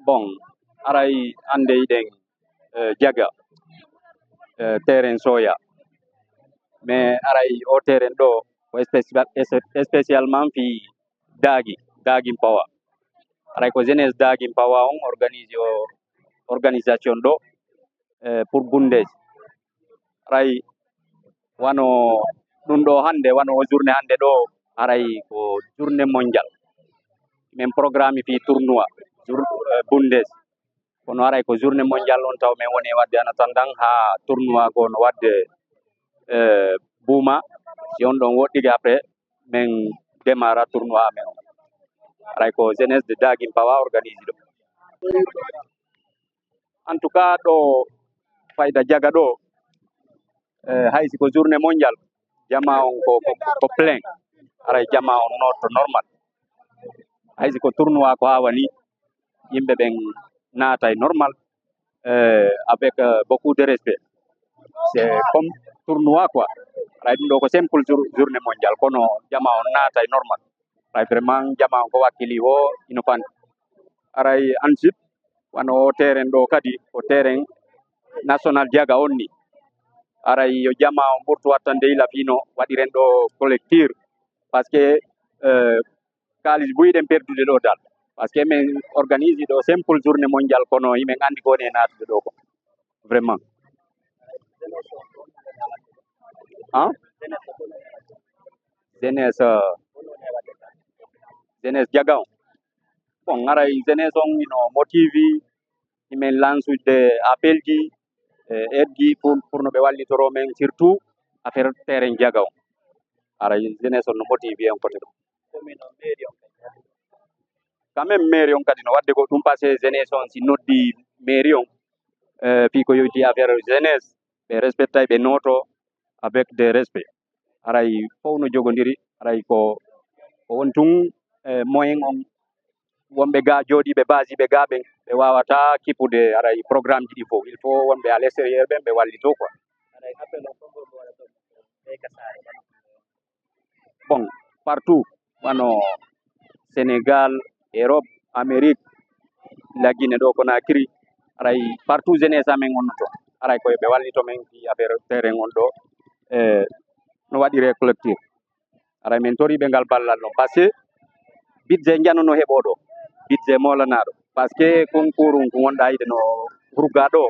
bon aray ande iɗen jaga terrain soya mais aray o terrain ɗo ko spécialement fi Dagui Pawa aray ko jeunesse Dagui Pawa on organisation ɗo pour bundeji aray wano ɗum ɗo hande wano o journée hande ɗo aray ko journée mondial min programme fi tournoi bundes kono aray ko journée mondial on taw min woni wadde en attendant ha tournoi go no wadde buuma si on ɗon woɗɗigi après min démarra tournoi amen o aray ko jeunesse de Dagui Pawa organise ɗo en tout cas ɗo fayda jaga ɗo haysi ko journée mondial jama on ko plein aray jama on noto normal haysi ko tournoi ko ha wani yimɓe ɓen naatay normal avec beaucoup de respect c'est comme tournoi quoi aray ɗum ɗo ko simple journée mondial kono jama on naatay normal aray vraiment jama on ko wakkili o ino fandi aray ensuite wano o terrain ɗo kadi ko terrain national jaga on ni aray yo jama on ɓurtu wattande ila fino waɗiren ɗo collecture par ce que kalis buyiɗen perdude ɗo dal par ce que min organise ɗo simple journée mondial kono yimen andi ko woni e natude ɗo ko vraiment jeunesse jaga on bon aray jeunesse on ino motivi himen lansude appel ji aide ji pour no ɓe wallitoro men surtout affaire terrain jaga on aray jeunesse on no motivi en côté ɗo quand même mairie on kadi no wadde ko ɗum passé jeunesse on si noddi mairie on fi ko yowiti affaire jeunesse ɓe respectay ɓe noto avec des respect aray fof no jogodiri aray ko won tun moyen on wonɓe ga jooɗiɓe basiɓe ga ɓen ɓe wawata kippude aray programme ji ɗi fof il faut wonɓe à l'extérieur ɓen ɓe wallito quoi bon partout wano Sénégal Europe Amérique la Guinée ɗo Conakry aray partout jeunesse amen on to aray koye ɓe wallito men fi affaire terrain on ɗo no waɗire collectif aray min toriɓe ngal ballal ɗon par ce que budget janono heeɓo ɗo budget molanaɗo par ce que concours ko gonɗa yiide no hurga ɗo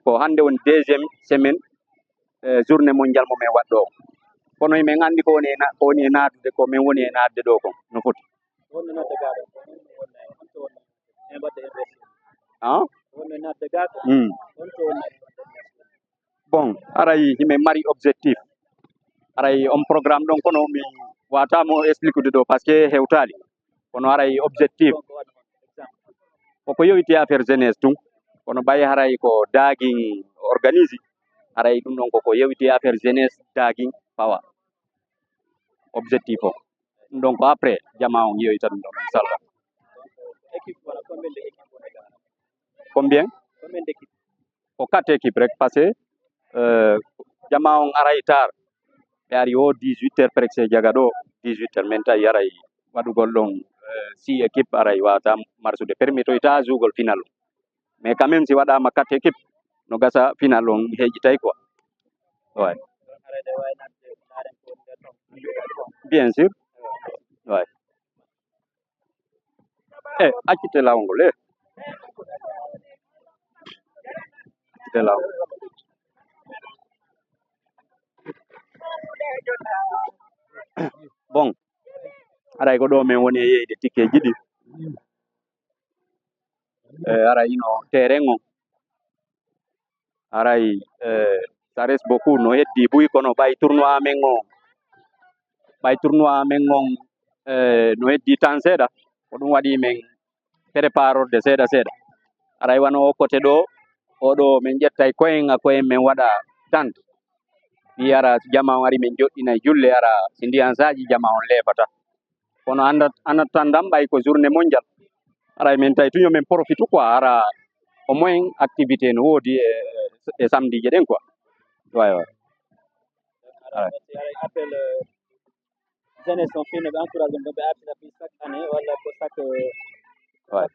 ko hande woni deuxiéme semaine journée mondial mo min waɗɗo o kono min andi ko woni e natude ko min woni e nadde ɗo kon no foti bon aray himin mari objectif aray on programme ɗon kono mi watamo expliquede ɗo par ce que hewtali kono aray objectif koko yowiti affaire jeunesse tun kono ɓayi haray ko Dagui organise aray ɗum ɗon koko yewiti affaire jeunesse Dagui Pawa objectif o ɗum ɗon ko après jama on yeyoyta ɗum ɗon inchallah combien ko 4 équipe rek par ce que jama on aray tard ɓe ari o 18h presque jaga ɗo 18h min tawi aray waɗugol ɗon 6 équipe aray wawata marsude permettoyta jugol final mais quand même si waɗama 4 équipe no gasa final on heeƴitay quoi ouais bien sûr ouais accite lawol ngol accite lawol bon aray ko ɗo min woni e yeyde tikkeji ɗi aray ino terrain on aray ça reste beaucoup no heddi buy kono ɓay tournoi amen on no heddi temps seeɗa ko ɗum waɗi min préparorde seeɗa seeɗa aray wano o côté ɗo oɗo min ƴettay koyen min waɗa tante mi ara jama on ari min joɗɗinay julle ara si ndiyan saji jama on leefata kono en attendant ɓay ko journée mondial aray min tawi tuño min profite quoi ara au moins activité no woodi e samedi je ɗen quoi way appel jeunesse on fino ɓe encourage ɗum ɓe artira chaque année walla ko chaque Ouais.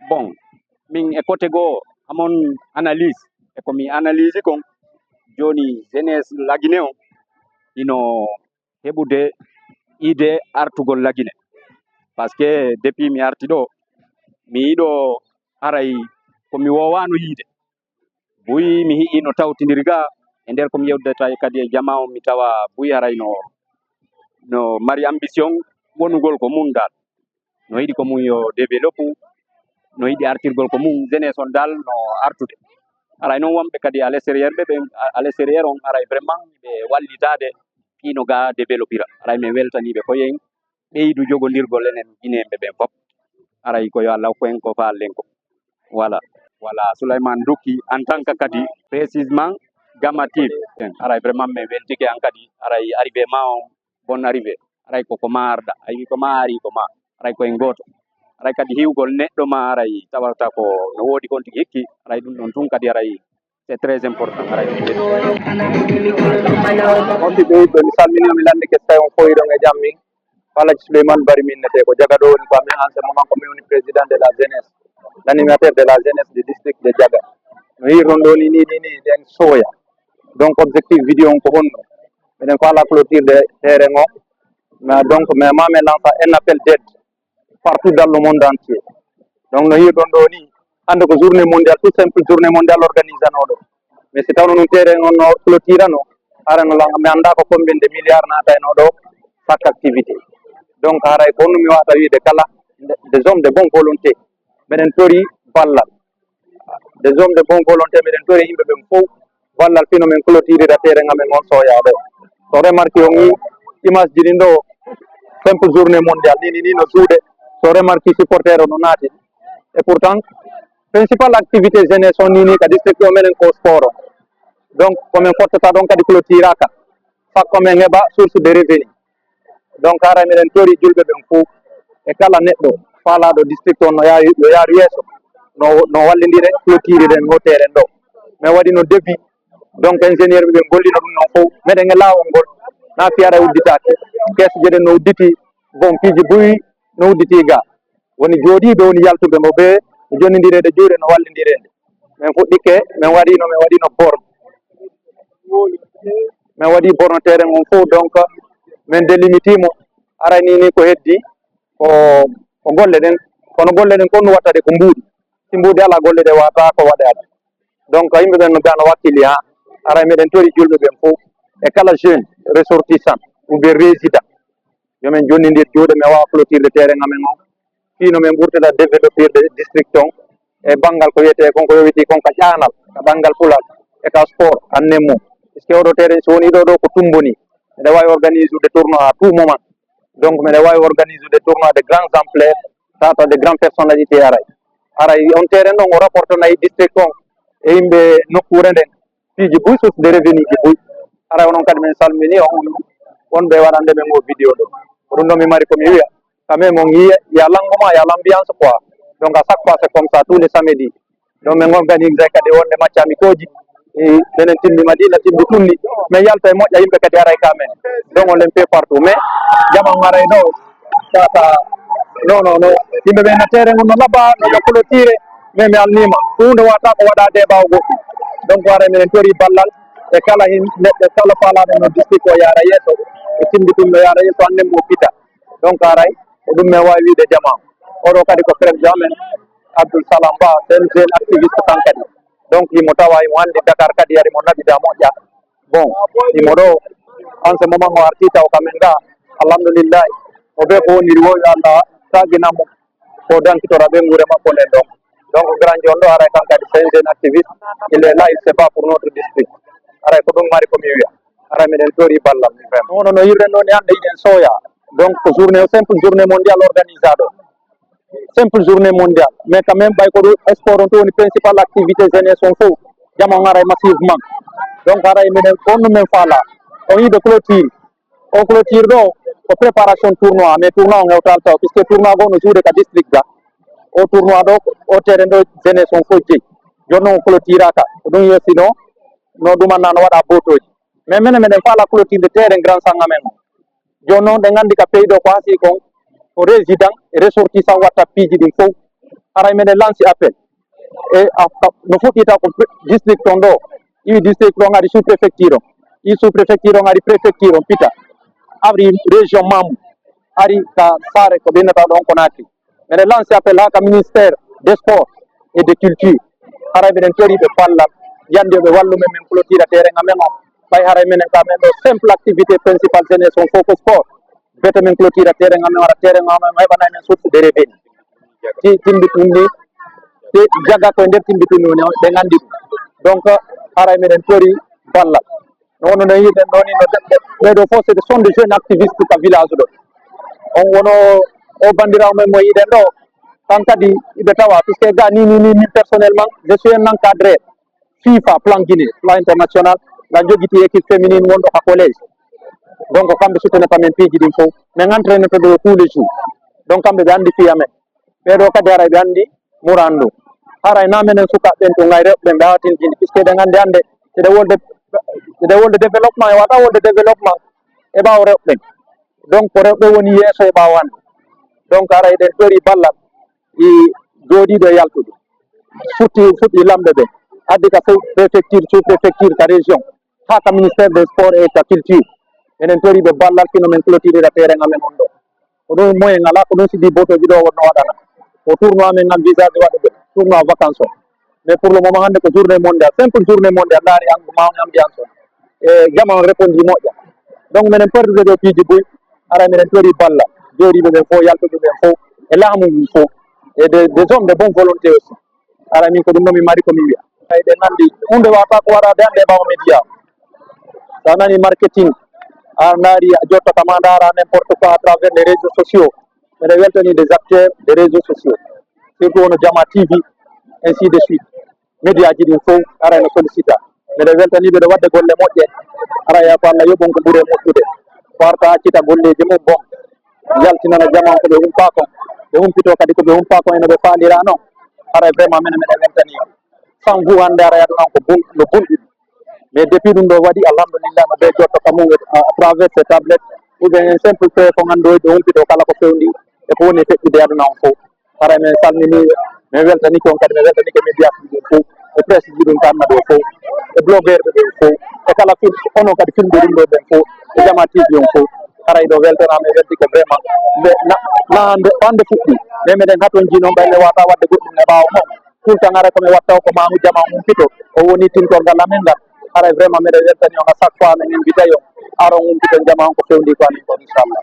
Bon min e côté go amon analyse e ko mi analyse kon joni jeunesse lagine on ino heɓude ide artugol lagine parce que depuis mi arti ɗo mi yiɗo aray komi wowano yiide buyi mi hi'i no tawtidiri ga e nder komi yewdata kadi e jama on mi tawa buyi aray no mari ambition wonugol ko mum dal no yiɗi ko mum yo développe no yiɗi artirgol ko mum jeunesse on dal no artude aray noon wonɓe kadi à l'extérieur ɓe à l'extérieur on aray vraiment ɓe wallitade ino ga développira aray min weltaniɓe koyen ɓeydu jogodirgol enen guinéɓe ɓen foof aray ko yo Allah hokku en ko fallen ko voilà Souleymane Dukki en tant que kadi précisément Gamatil aray vraiment min weltike an kadi aray arrivé ma on bonne arrivé aray koko ma arɗa ayi ko ma ari ko ma aray koyen goto aray kadi hiwgol neɗɗo ma aray tawata ko no woodi kon tigi hikki aray ɗum ɗon tun kadi aray c'est très important aray on ti ɓeyɗo mi salmini mi landi ke tawi on foyiɗon e jam min Alaji Souleymane Bari minnete ko Diaga ɗo woni ko amin en ce moment ko min woni président de la jeunesse l'animateur de la jeunesse du district de Diaga no hirton ɗo ni ɗen soya donc objectif vidéo on ko honno minen faala clôture de terrain o donc mais mamin lança un appel d'aide partout dans le monde entier donc no hirton ɗo ni hande ko journée mondiale tout simple journée mondiale organisanoɗo mais si tawno ɗum terrain on no clôturano arano langa mi anda ko combien de milliards natayno ɗo chaque activité donc haray ko honno mi wata wiide kala des hommes de bonne volonté meɗen tori ballal des hommes de bonne volonté meɗen tori yimɓe ɓen fof ballal fino min clôturira terrain amen on soya ɗo so remarque on ni image ji ɗin ɗo simple journée mondiale ni no suuɗe so remarque supporter o no naati et pourtant principal activité jeunesse on ni ka district o menen ko sport o donc komin fottata ɗon kadi clôturaka fakko men heɓa source de revenu donc hara miɗen tori julɓe ɓen fof e kala neɗɗo faalaɗo district on yo yaaru yeeso no wallidire clôturiren o terrain ɗo min waɗi no début donc ingénieur ɓe ɓen gollino ɗum noon fof meɗen e laawol ngol na fiyara udditaki kees jeɗen no udditi bon piiji buyi no udditi ga woni jooɗiɓe woni yaltuɓe mo ɓe no jonnidirede juuɗe no wallidirede min fuɗɗike min waɗino borne min waɗi borne terrain on fof donc min délimitimo arani ni ko heddi ko golle ɗen kono golle ɗen konno wattade ko mbuuɗi si mbuuɗi ala golle ɗe wata ko waɗade donc yimɓe ɓen no gano wakkili ha ara meɗen tori julɓe ɓen fof e kala jeune ressortissant ou bien résident yomin jonnidir juuɗe mi wawa clôture terrain amen on fino min ɓurtata développir de district on e banggal ko wiyete konko yowiti konka ƴanal ka banggal pulal e ka sport annen mum puisque oɗo terrain so woni ɗo ko tumboni mbiɗa wawi organise ude tournoi à tout moment donc mbiɗa wawi organise ude tournoi de grandes ampleur tata de grandes personnalités aray on terrain ɗon o rapporte nayi district on e yimɓe nokkure nden piiji buy source de revenu ji buy aray onon kadi min salmini on wonɓe waɗande men o vidéo ɗo ko ɗum ɗon mi mari komi wiya quand même on yiya ya l'engouement ya l'ambiance quoi donc à chaque fois c'est comme ça tous les samedis donc min organise kadi wonde match amikoji minen timmi Madina timmi Tulli mais yalta e moƴƴa yimɓe kadi aray kamen donc on len fait partout mais jaman aray ɗo tata non yimɓe ɓe no terrain on no laɓa no clôture mais mi alnima hunde wata ko waɗade e ɓawa goɗɗum donc aray minen tori ballal e kala neɗɗo kala faalaɗo no district o yaara yeeso e timbitum no yaara yeeso annen mo fita donc aray ko ɗum min wawi wiide jama oɗo kadi ko président men Abdoul Salam Ba sen jeune activiste tan kadi donc imo tawa imo andi Dakar kadi ari mo naɓida moƴƴa bon imo ɗo en ce moment o arti taw kamen ga alhamdoulillahi o ɓe ko woniri woyo Allah saginamo ko dankitora ɓe guure makko nden ɗon donc grand jon ɗo aray kan kadi c'est un jeune activiste il est là il se bat pour notre district aray ko ɗum mari komi wiya aray miɗen tori ballal vraiment no yirren ɗo ni hande yiɗen soya donc ko journée simple journée mondiale organisaɗo simple journée mondiale mais quand même ɓay ko ɗo sport on to woni principal activité jeunesse on fof jama on aray massivement donc aray miɗen onno min faala on yiide clôture o clôture ɗo ko préparation tournoi mais tournoi on hewtal taw puisque tournoi go no juuɗe ka district ga o tournoi ɗo o terrain ɗo jeunesse on fof jeeyi joni noon o clôturaka ko ɗum yessino no ɗumanna no waɗa botoji mais minen meɗen faala clôture de terrain grand sang amen o joni noon ɗe gandi ka pays ɗo ko haasi kon ko résident e ressortissant watta piiji ɗin fof haray meɗen lanci appel e no fuɗɗita ko district on ɗo iwi district on ari sous préfecture on i sous préfecture on ari préfecture on pita ari région mamou ari ka saare ko ɓennata ɗon Conakry meɗen lanci appel ha ka ministère des sports et de culture haray meɗen toriɓe ballal yande ɓe wallu men min clôture terrain amen o ɓay haray menen ka men ɗo simple activité principale jeunesse on fof ko sport bete min clôture terrain amen wara terrain amen heɓanay men source de revenu timbitunni jaga koye nder timbitunni woni ɓe gandi ɗum donc haray meɗen tori ballal nono no yiɗen ɗo ni no ɓeɗo fof c'est sont des jeunes activistes ka village ɗo on wono o bandirawo men mo yiɗen ɗo kan kadi iɓe tawa puisque ga ni min personnellement je suis un encadré FIFA plan Guinée plan international nga jogiti équipe féminine wonɗo ha collège donc kamɓe soutenata men piiji ɗin fof min entraînete ɗo tous les jours donc kamɓe ɓe andi fiya men ɓeɗo kadi haray ɓe andi murandu haray na menen sukaɓe ɓen to gay rewɓe ɓe hawtintini puisque ɗen andi hande eɗe wolde développement e waɗa wolde développement e ɓaawo rewɓe donc ko rewɓe woni yeeso e ɓaawo hande donc haray ɗen tori ballal i jooɗiɗo e yaltude fuɗɗi lamɓe ɓe addi ka préfecture sous préfecture ka région ha ka ministère des sports et ka culture enen toriɓe ballal kino men clôturira terrain amen on ɗo ko ɗum moyen ala ko ɗum sidi botoji ɗo wonno waɗana o tournoi amen gam visage waɗa ɓe tournoi vacance o mais pour le moment hande ko journée mondial simple journée mondial laari mawni ambiance o e jama on répondi moƴƴa donc minen perdude ɗo piiji boyi ara minen tori ballal jooɗiɓe ɓen fof yaltuɓe ɓen fof e laamu ngu fof et des hommes de bonne volonté aussi ara min ko ɗum ɗo mi mari komi wiya ɓe nandi hunde wata ko waɗade hande e ɓaawo média sa nani marketing a daari a jottata ma dara n'importe quoi à travers les réseaux sociaux mbeɗa weltani des acteurs des réseaux sociaux surtout wono Jama TV ainsi de suite média ji ɗin fof ara no sollicita mbeɗa weltaniɓe ɗo wadde golle moƴƴe ara ya ko Allah yoɓon ko ɓuuri e moƴƴude warta accita golleji mum bon yaltinana jama ko ɓe humpa kon ɓe humpito kadi ko ɓe humpa kon eno ɓe faalira noon ara vraiment minen meɗen weltani on sans vous hande ara yaɗunan ko no bulɗi mais depuis ɗum ɗo waɗi alhamdulillah no ɓe jotto kamum à travers ces tablettes ou bien un simple téléphone andoy ɓe humpito kala ko fewndi e ko woni e feƴƴude aduna on fof haray min salminiɓe min weltanike on kadi min weltanike médias ji ɗin fof e presse ji ɗum tanna ɗo fof e blogueur ɓe ɓen fof e kala onon kadi filmde ɗum ɗo ɓen fof e Jama TV on fof haray ɗo weltanama e weltike vraiment na hande fuɗɗi mais meɗen haton ji noon ɓayde wata wadde goɗɗum e ɓaawo moon tout le temps ara komi watta ko mamu Jama humpito o woni tintorgal amen ngal haray vraiment meɗen weltani on à chaque fois min invité on aron humpito Jama on ko fewndi ko amin ko inchallah